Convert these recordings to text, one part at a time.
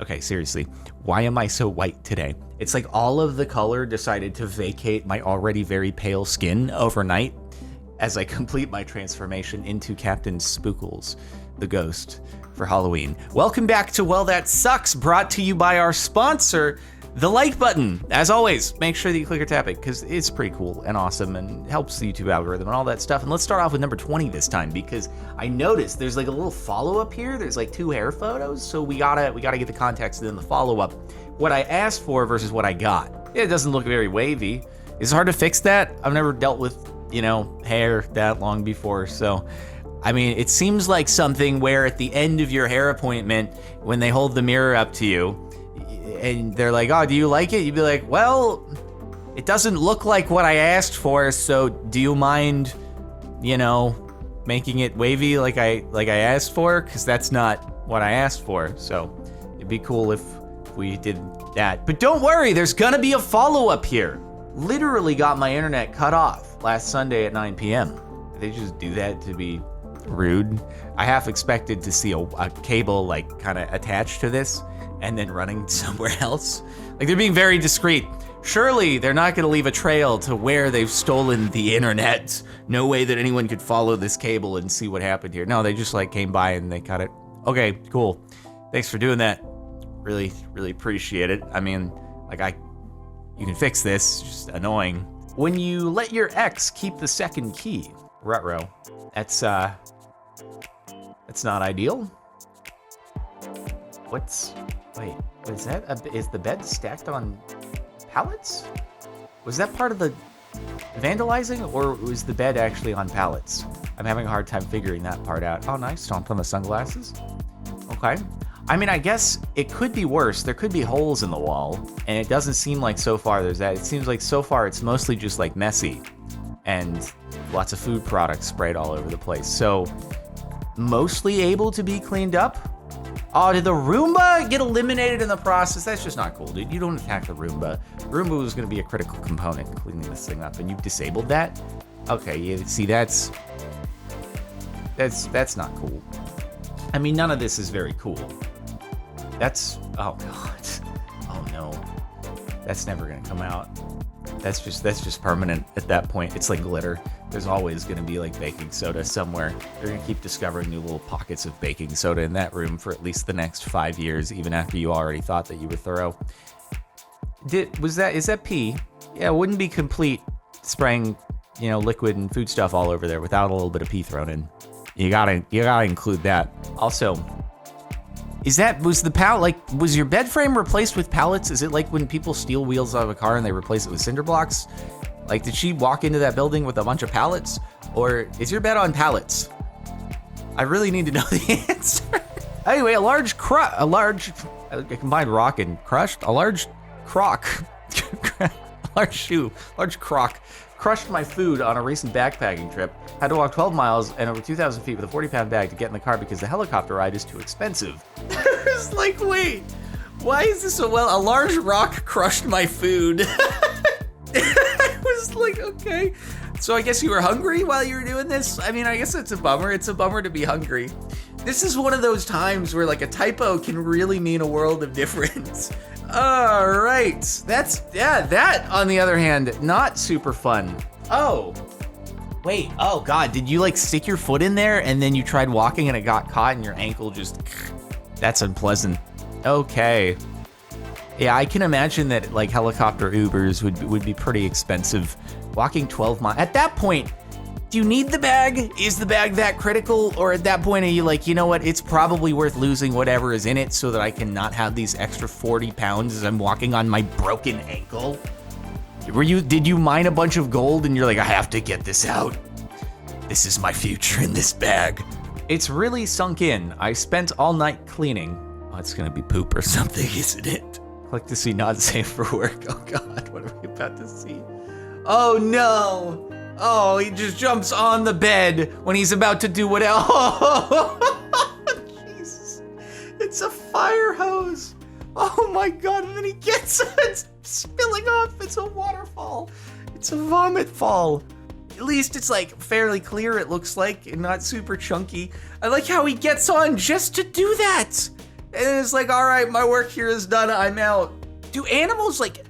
Okay, seriously, why am I so white today? It's like all of the color decided to vacate my already very pale skin overnight as I complete my transformation into Captain Spookles, the ghost, for Halloween. Welcome back to Well That Sucks, brought to you by our sponsor, the like button. As always, make sure that you click or tap it because it's pretty cool and awesome and helps the YouTube algorithm and all that stuff. And let's start off with number 20 this time because I noticed there's like a little follow-up here. There's like 2 hair photos, so we gotta get the context and then the follow-up. What I asked for versus what I got. It doesn't look very wavy. It's hard to fix that. I've never dealt with, hair that long before, so I mean, it seems like something where at the end of your hair appointment, when they hold the mirror up to you, and they're like, oh, do you like it? You'd be like, well, it doesn't look like what I asked for, so do you mind, making it wavy like I asked for? Because that's not what I asked for, so it'd be cool if we did that. But don't worry, there's gonna be a follow-up here. Literally got my internet cut off last Sunday at 9 p.m. They just do that to be rude. I half expected to see a cable like kind of attached to this and then running somewhere else. Like they're being very discreet. Surely they're not gonna leave a trail to where they've stolen the internet. No way that anyone could follow this cable and see what happened here. No, they just like came by and they cut it. Okay, cool. Thanks for doing that. Really, really appreciate it. I mean, you can fix this, it's just annoying. When you let your ex keep the second key, ruh-roh, that's not ideal. Wait, is that, is the bed stacked on pallets? Was that part of the vandalizing, or was the bed actually on pallets? I'm having a hard time figuring that part out. Oh, nice, stomped on the sunglasses. Okay. I mean, I guess it could be worse. There could be holes in the wall, and it doesn't seem like so far there's that. It seems like so far it's mostly just like messy and lots of food products sprayed all over the place. So mostly able to be cleaned up. Oh, did the Roomba get eliminated in the process? That's just not cool, dude. You don't attack the Roomba. Roomba was gonna be a critical component in cleaning this thing up, and you've disabled that? Okay, yeah, see, that's not cool. I mean, none of this is very cool. Oh God, oh no. That's never gonna come out. That's just permanent at that point. It's like glitter. There's always gonna be like baking soda somewhere. They're gonna keep discovering new little pockets of baking soda in that room for at least the next 5 years, even after you already thought that you were thorough. Is that pee? Yeah, it wouldn't be complete spraying, liquid and food stuff all over there without a little bit of pee thrown in. You gotta include that. Also, was your bed frame replaced with pallets? Is it like when people steal wheels out of a car and they replace it with cinder blocks? Like, did she walk into that building with a bunch of pallets? Or is your bed on pallets? I really need to know the answer. Anyway, a large crock, crushed my food on a recent backpacking trip. Had to walk 12 miles and over 2,000 feet with a 40-pound bag to get in the car because the helicopter ride is too expensive. It's like, wait, why is this a large rock crushed my food? I was like, okay. So I guess you were hungry while you were doing this? I mean, I guess it's a bummer. It's a bummer to be hungry. This is one of those times where like a typo can really mean a world of difference. All right, that on the other hand, not super fun. Oh, wait, oh God, did you like stick your foot in there and then you tried walking and it got caught and your ankle just, that's unpleasant. Okay. Yeah, I can imagine that like helicopter Ubers would be pretty expensive. Walking 12 miles, at that point, do you need the bag? Is the bag that critical? Or at that point, are you like, you know what? It's probably worth losing whatever is in it so that I can not have these extra 40 pounds as I'm walking on my broken ankle? Did you mine a bunch of gold and you're like, I have to get this out. This is my future in this bag. It's really sunk in. I spent all night cleaning. Oh, it's gonna be poop or something, isn't it? Click to see not safe for work. Oh God, what are we about to see? Oh no. Oh, he just jumps on the bed when he's about to do what else? Oh, Jesus. It's a fire hose. Oh my God, and then he gets it spilling off. It's a waterfall. It's a vomit fall. At least it's like fairly clear, it looks like, and not super chunky. I like how he gets on just to do that. And it's like, all right, my work here is done. I'm out. Do animals, like,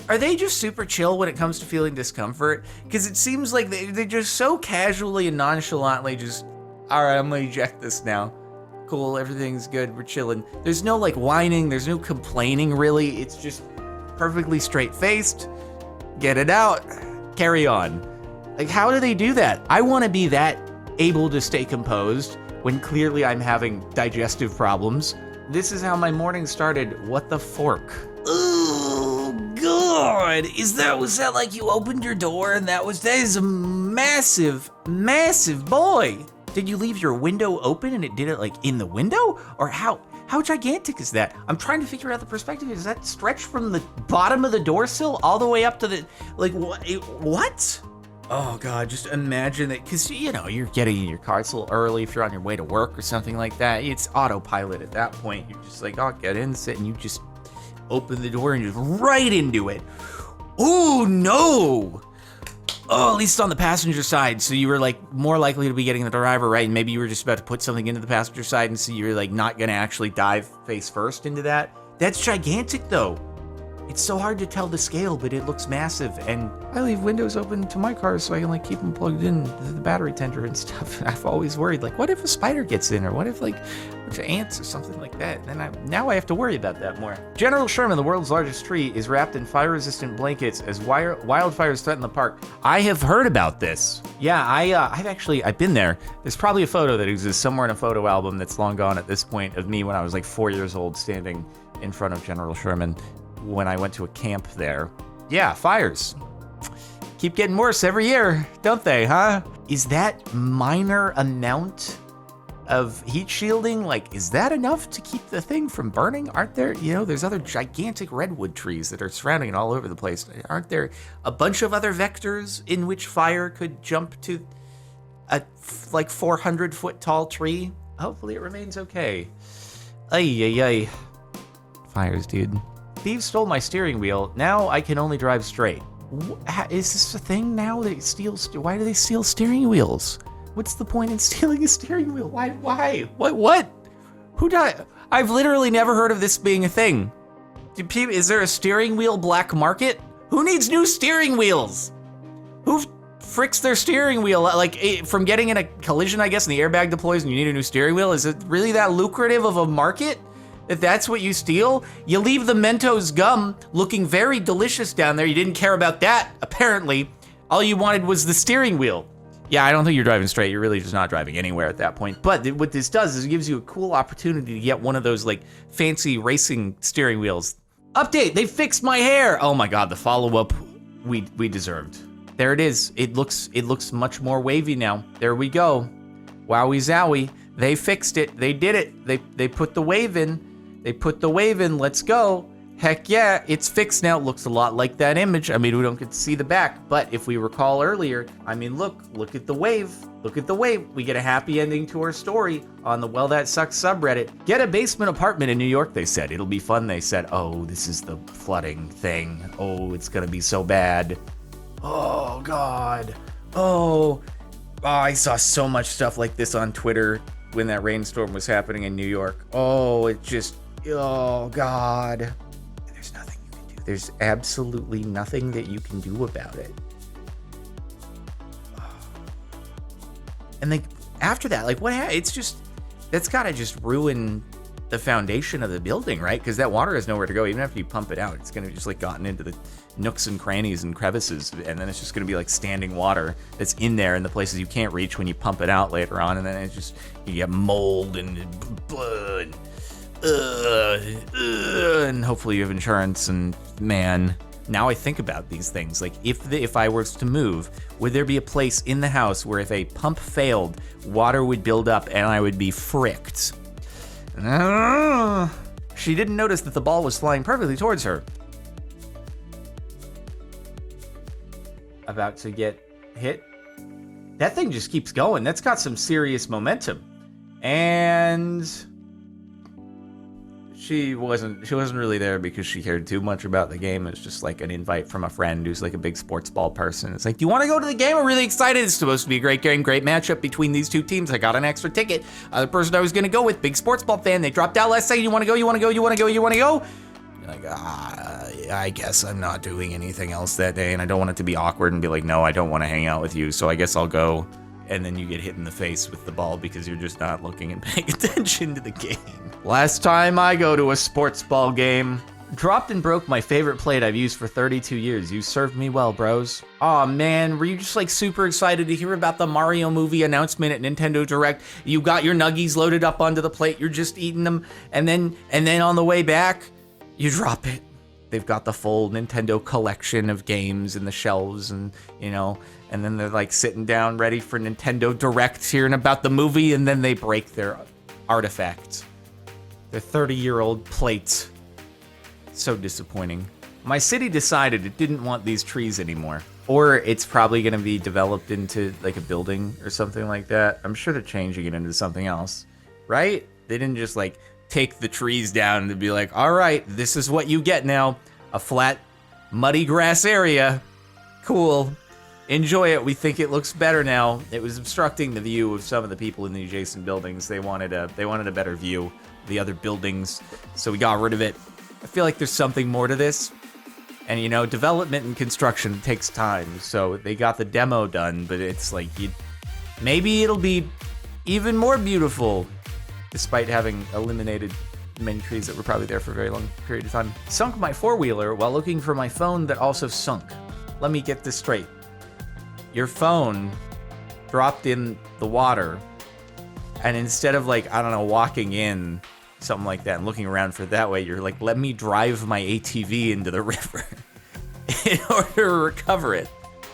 are they just super chill when it comes to feeling discomfort? Because it seems like they're just so casually and nonchalantly just, all right, I'm going to eject this now. Cool, everything's good, we're chilling. There's no, like, whining. There's no complaining, really. It's just perfectly straight-faced. Get it out. Carry on. Like, how do they do that? I want to be that able to stay composed when clearly I'm having digestive problems. This is how my morning started. What the fork? Oh, God. Was that like you opened your door and that is a massive, massive boy. Did you leave your window open and it did it like in the window? Or how gigantic is that? I'm trying to figure out the perspective. Does that stretch from the bottom of the door sill all the way up to the, like, what? Oh God, just imagine that, because, you know, you're getting in your car, it's a little early if you're on your way to work or something like that. It's autopilot at that point. You're just like, oh, get in, sit, and you just open the door and just right into it. Oh no! Oh, at least on the passenger side, so you were like more likely to be getting the driver right, and maybe you were just about to put something into the passenger side, and so you're like not gonna actually dive face first into that. That's gigantic though. It's so hard to tell the scale, but it looks massive, and I leave windows open to my cars so I can like keep them plugged in to the battery tender and stuff. I've always worried, like, what if a spider gets in, or what if like a bunch of ants or something like that? And now I have to worry about that more. General Sherman, the world's largest tree, is wrapped in fire-resistant blankets as wildfires threaten the park. I have heard about this. Yeah, I've been there. There's probably a photo that exists somewhere in a photo album that's long gone at this point of me when I was like 4 years old standing in front of General Sherman when I went to a camp there. Yeah, fires. Keep getting worse every year, don't they, huh? Is that minor amount of heat shielding, like, is that enough to keep the thing from burning? Aren't there, you know, there's other gigantic redwood trees that are surrounding it all over the place. Aren't there a bunch of other vectors in which fire could jump to a, like, 400-foot tall tree? Hopefully it remains okay. Ay. Fires, dude. Thieves stole my steering wheel. Now I can only drive straight. Is this a thing now? Why do they steal steering wheels? What's the point in stealing a steering wheel? Why? What? Who died? I've literally never heard of this being a thing. Is there a steering wheel black market? Who needs new steering wheels? Who fricks their steering wheel? Like, from getting in a collision, I guess, and the airbag deploys and you need a new steering wheel? Is it really that lucrative of a market? If that's what you steal? You leave the Mentos gum looking very delicious down there. You didn't care about that, apparently. All you wanted was the steering wheel. Yeah, I don't think you're driving straight. You're really just not driving anywhere at that point. But what this does is it gives you a cool opportunity to get one of those like fancy racing steering wheels. Update, they fixed my hair. Oh my God, the follow-up we deserved. There it is. It looks much more wavy now. There we go. Wowie zowie. They fixed it. They did it. They put the wave in. Let's go. Heck yeah, it's fixed now. It looks a lot like that image. I mean, we don't get to see the back, but if we recall earlier, I mean, look at the wave. Look at the wave. We get a happy ending to our story on the Well That Sucks subreddit. Get a basement apartment in New York, they said. It'll be fun, they said. Oh, this is the flooding thing. Oh, it's gonna be so bad. Oh, God. Oh, I saw so much stuff like this on Twitter when that rainstorm was happening in New York. Oh, God. There's nothing you can do. There's absolutely nothing that you can do about it. And like after that, like what happened? It's just, that's gotta just ruin the foundation of the building, right? Because that water has nowhere to go. Even after you pump it out, it's gonna just like gotten into the nooks and crannies and crevices, and then it's just gonna be like standing water that's in there in the places you can't reach when you pump it out later on, and then it's just, you get mold and blood. And hopefully you have insurance. And man, now I think about these things. Like if I was to move, would there be a place in the house where if a pump failed, water would build up and I would be fricked? She didn't notice that the ball was flying perfectly towards her. About to get hit. That thing just keeps going. That's got some serious momentum. And She wasn't really there because she cared too much about the game. It was just like an invite from a friend who's like a big sports ball person. It's like, do you want to go to the game? I'm really excited. It's supposed to be a great game, great matchup between these two teams. I got an extra ticket. The person I was going to go with, big sports ball fan, they dropped out last second. You want to go? You want to go? You want to go? You want to go? Like, I guess I'm not doing anything else that day, and I don't want it to be awkward and be like, no, I don't want to hang out with you, so I guess I'll go. And then you get hit in the face with the ball because you're just not looking and paying attention to the game. Last time I go to a sports ball game, dropped and broke my favorite plate I've used for 32 years. You served me well, bros. Aw, man, were you just like super excited to hear about the Mario movie announcement at Nintendo Direct? You got your nuggies loaded up onto the plate, you're just eating them, and then on the way back, you drop it. They've got the full Nintendo collection of games in the shelves, and and then they're like sitting down ready for Nintendo Direct, hearing about the movie, and then they break their artifact. Their 30-year-old plate. So disappointing. My city decided it didn't want these trees anymore. Or it's probably gonna be developed into like a building or something like that. I'm sure they're changing it into something else, right? They didn't just like take the trees down and be like, all right, this is what you get now. A flat, muddy grass area. Cool. Enjoy it. We think it looks better now. It was obstructing the view of some of the people in the adjacent buildings. They wanted a better view of the other buildings, so we got rid of it. I feel like there's something more to this. And development and construction takes time, so they got the demo done, but it's like, maybe it'll be even more beautiful, despite having eliminated many trees that were probably there for a very long period of time. Sunk my four-wheeler while looking for my phone that also sunk. Let me get this straight. Your phone dropped in the water, and instead of like, I don't know, walking in, something like that, and looking around for it that way, you're like, let me drive my ATV into the river in order to recover it.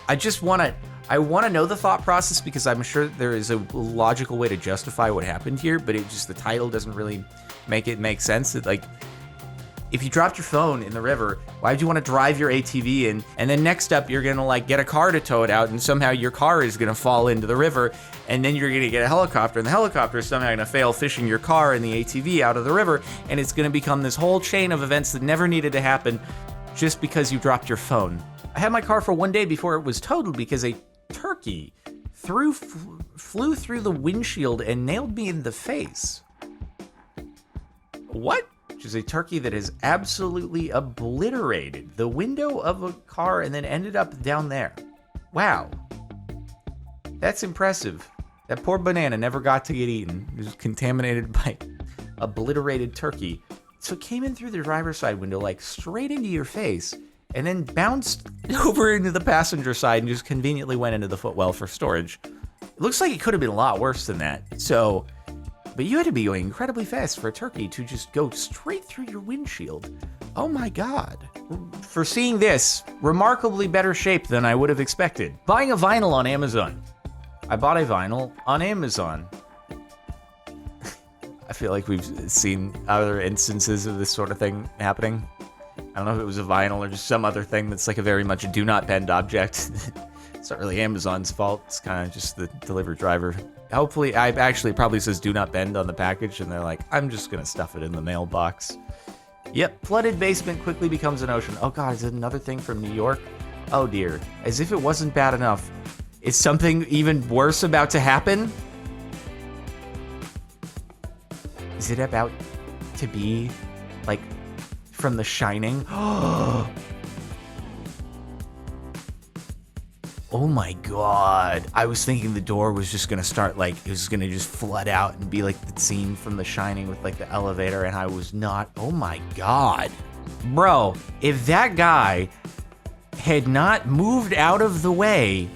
I want to know the thought process, because I'm sure there is a logical way to justify what happened here, but the title doesn't really make it make sense. That, like, if you dropped your phone in the river, why would you want to drive your ATV in? And then next up, you're going to like get a car to tow it out, and somehow your car is going to fall into the river, and then you're going to get a helicopter, and the helicopter is somehow going to fail fishing your car and the ATV out of the river, and it's going to become this whole chain of events that never needed to happen just because you dropped your phone. I had my car for one day before it was totaled because a turkey flew through the windshield and nailed me in the face. What? Which is a turkey that has absolutely obliterated the window of a car and then ended up down there. Wow. That's impressive. That poor banana never got to get eaten. It was contaminated by obliterated turkey. So it came in through the driver's side window, like straight into your face, and then bounced over into the passenger side and just conveniently went into the footwell for storage. It looks like it could have been a lot worse than that. But you had to be going incredibly fast for a turkey to just go straight through your windshield. Oh my God. For seeing this, remarkably better shape than I would have expected. Buying a vinyl on Amazon. I bought a vinyl on Amazon. I feel like we've seen other instances of this sort of thing happening. I don't know if it was a vinyl or just some other thing that's like a very much do not bend object. It's not really Amazon's fault. It's kind of just the delivery driver. Hopefully, it probably says do not bend on the package, and they're like, I'm just gonna stuff it in the mailbox. Yep, flooded basement quickly becomes an ocean. Oh God, is it another thing from New York? Oh dear, as if it wasn't bad enough. Is something even worse about to happen? Is it about to be like from The Shining? Oh my God. I was thinking the door was just gonna start like, it was gonna just flood out and be like the scene from The Shining with like the elevator, and I was not. Oh my God. Bro, if that guy had not moved out of the way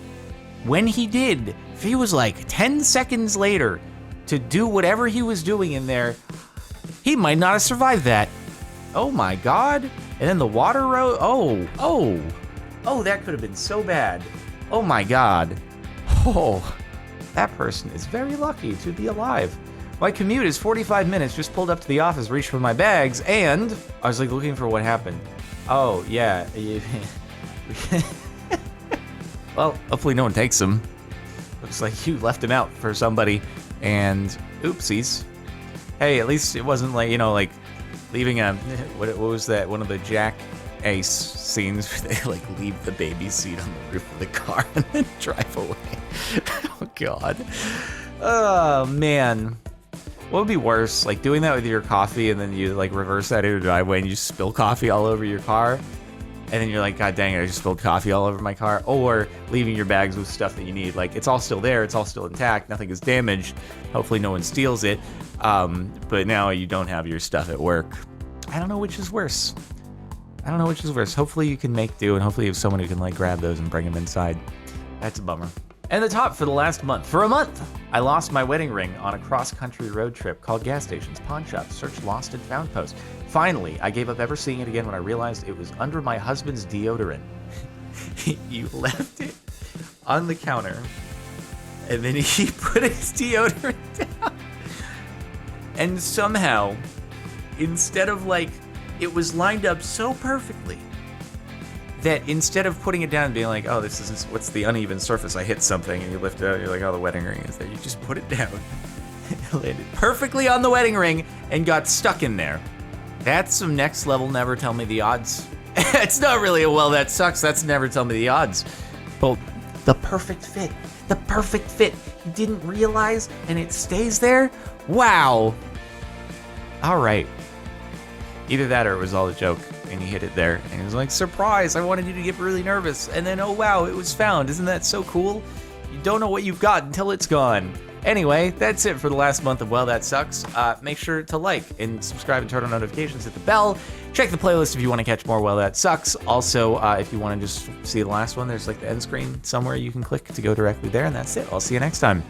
when he did, if he was like 10 seconds later to do whatever he was doing in there, he might not have survived that. Oh my God. And then the water rose. Oh, that could have been so bad. Oh my God. Oh, that person is very lucky to be alive. My commute is 45 minutes, just pulled up to the office, reached for my bags, and I was like looking for what happened. Oh, yeah. Well, hopefully no one takes them. Looks like you left him out for somebody, and oopsies. Hey, at least it wasn't like, leaving a, what was that? One of the Jack Ace scenes where they like leave the baby seat on the roof of the car and then drive away. Oh God. Oh man. What would be worse? Like doing that with your coffee and then you like reverse that in your driveway and you spill coffee all over your car. And then you're like, God dang it, I just spilled coffee all over my car. Or leaving your bags with stuff that you need. Like, it's all still there. It's all still intact. Nothing is damaged. Hopefully no one steals it. But now you don't have your stuff at work. I don't know which is worse. Hopefully you can make do, and hopefully you have someone who can, like, grab those and bring them inside. That's a bummer. And the top for the last month. For a month, I lost my wedding ring on a cross-country road trip called gas stations, pawn shops, search lost and found post. Finally, I gave up ever seeing it again when I realized it was under my husband's deodorant. You left it on the counter, and then he put his deodorant down. And somehow, instead of like, it was lined up so perfectly that instead of putting it down and being like, oh, this isn't, what's the uneven surface? I hit something, and you lift it out, you're like, oh, the wedding ring is there. You just put it down. It landed perfectly on the wedding ring and got stuck in there. That's some next level never tell me the odds. It's not really a well, that sucks. That's never tell me the odds. But the perfect fit. The perfect fit. You didn't realize and it stays there? Wow. All right. Either that or it was all a joke and he hit it there. And he was like, surprise, I wanted you to get really nervous. And then, oh wow, it was found. Isn't that so cool? You don't know what you've got until it's gone. Anyway, that's it for the last month of Well, That Sucks. Make sure to like and subscribe and turn on notifications, hit the bell. Check the playlist if you want to catch more Well, That Sucks. Also, if you want to just see the last one, there's like the end screen somewhere you can click to go directly there, and that's it. I'll see you next time.